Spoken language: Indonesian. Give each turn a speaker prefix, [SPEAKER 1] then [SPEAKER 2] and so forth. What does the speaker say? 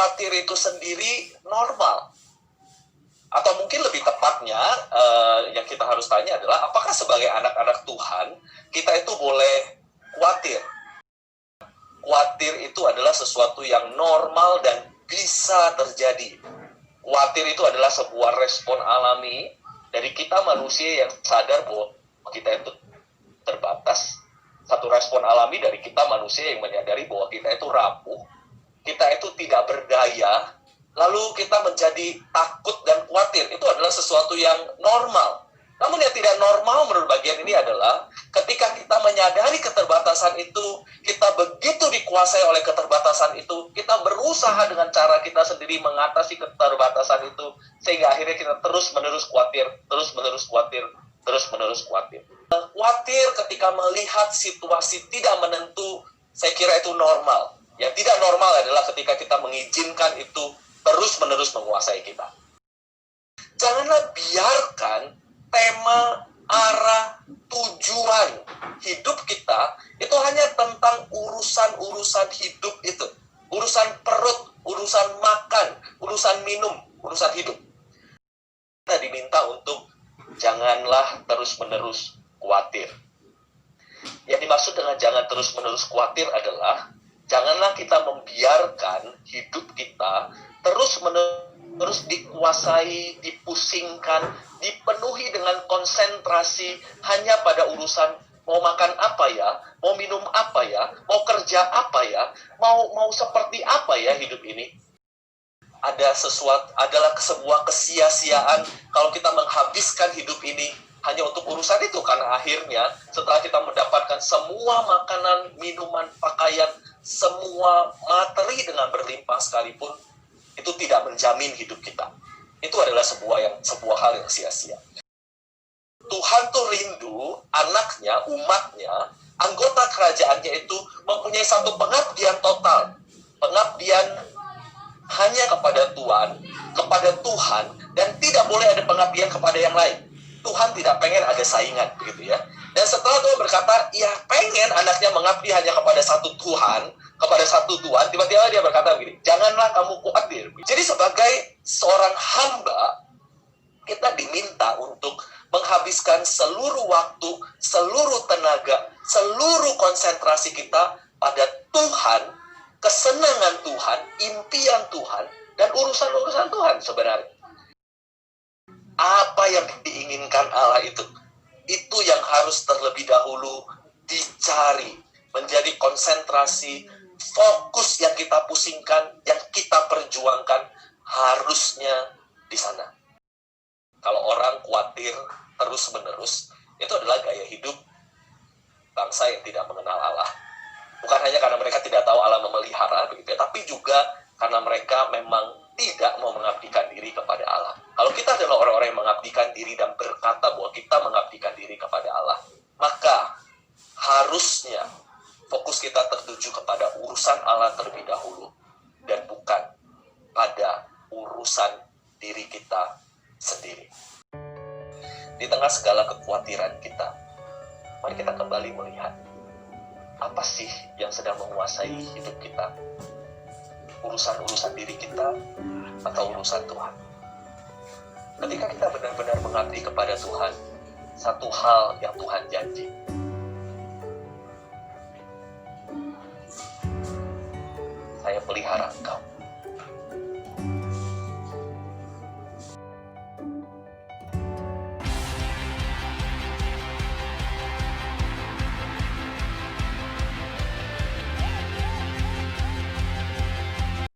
[SPEAKER 1] khawatir itu sendiri normal? Atau mungkin lebih tepatnya, yang kita harus tanya adalah, apakah sebagai anak-anak Tuhan, kita itu boleh khawatir? Khawatir itu adalah sesuatu yang normal dan bisa terjadi. Khawatir itu adalah sebuah respon alami dari kita manusia yang sadar bahwa kita itu terbatas. Satu respon alami dari kita manusia yang menyadari bahwa kita itu rapuh, kita itu tidak berdaya, lalu kita menjadi takut dan khawatir. Itu adalah sesuatu yang normal. Namun yang tidak normal menurut bagian ini adalah ketika kita menyadari keterbatasan itu, kita begitu dikuasai oleh keterbatasan itu, kita berusaha dengan cara kita sendiri mengatasi keterbatasan itu, sehingga akhirnya kita terus-menerus khawatir, terus-menerus khawatir, terus-menerus khawatir. Khawatir ketika melihat situasi tidak menentu, saya kira itu normal. Yang tidak normal adalah ketika kita mengizinkan itu terus-menerus menguasai kita. Janganlah biarkan tema, arah, tujuan hidup kita itu hanya tentang urusan-urusan hidup itu. Urusan perut, urusan makan, urusan minum, urusan hidup. Kita diminta untuk janganlah terus-menerus khawatir. Yang dimaksud dengan jangan terus-menerus khawatir adalah janganlah kita membiarkan hidup kita terus-menerus dikuasai, dipusingkan, dipenuhi dengan konsentrasi hanya pada urusan mau makan apa ya, mau minum apa ya, mau kerja apa ya, mau seperti apa ya hidup ini. Adalah sebuah kesia-siaan kalau kita menghabiskan hidup ini hanya untuk urusan itu, karena akhirnya setelah kita mendapatkan semua makanan, minuman, pakaian, semua materi dengan berlimpah sekalipun, itu tidak menjamin hidup kita. Itu adalah sebuah hal yang sia-sia. Tuhan tuh rindu anaknya, umatnya, anggota kerajaannya itu mempunyai satu pengabdian total. Pengabdian hanya kepada Tuhan, dan tidak boleh ada pengabdian kepada yang lain. Tuhan tidak pengen ada saingan, begitu ya. Dan setelah Tuhan berkata, ya pengen anaknya mengabdi hanya kepada satu Tuhan, tiba-tiba dia berkata begini, janganlah kamu khawatir. Jadi sebagai seorang hamba, kita diminta untuk menghabiskan seluruh waktu, seluruh tenaga, seluruh konsentrasi kita pada Tuhan, kesenangan Tuhan, impian Tuhan, dan urusan-urusan Tuhan sebenarnya. Apa yang diinginkan Allah itu yang harus terlebih dahulu dicari, menjadi konsentrasi, fokus yang kita pusingkan, yang kita perjuangkan, harusnya di sana. Kalau orang khawatir terus-menerus, itu adalah gaya hidup bangsa yang tidak mengenal Allah. Bukan hanya karena mereka tidak tahu Allah memelihara, begitu ya, tapi juga karena mereka memang tidak mau mengabdikan diri kepada Allah. Kalau kita adalah orang-orang yang mengabdikan diri dan berkata bahwa kita mengabdikan diri kepada Allah, maka harusnya fokus kita tertuju kepada urusan Allah terlebih dahulu, dan bukan pada urusan diri kita sendiri. Di tengah segala kekhawatiran kita, mari kita kembali melihat apa sih yang sedang menguasai hidup kita. Urusan-urusan diri kita atau urusan Tuhan. Ketika kita benar-benar mengabdi kepada Tuhan, satu hal yang Tuhan janji, saya pelihara engkau.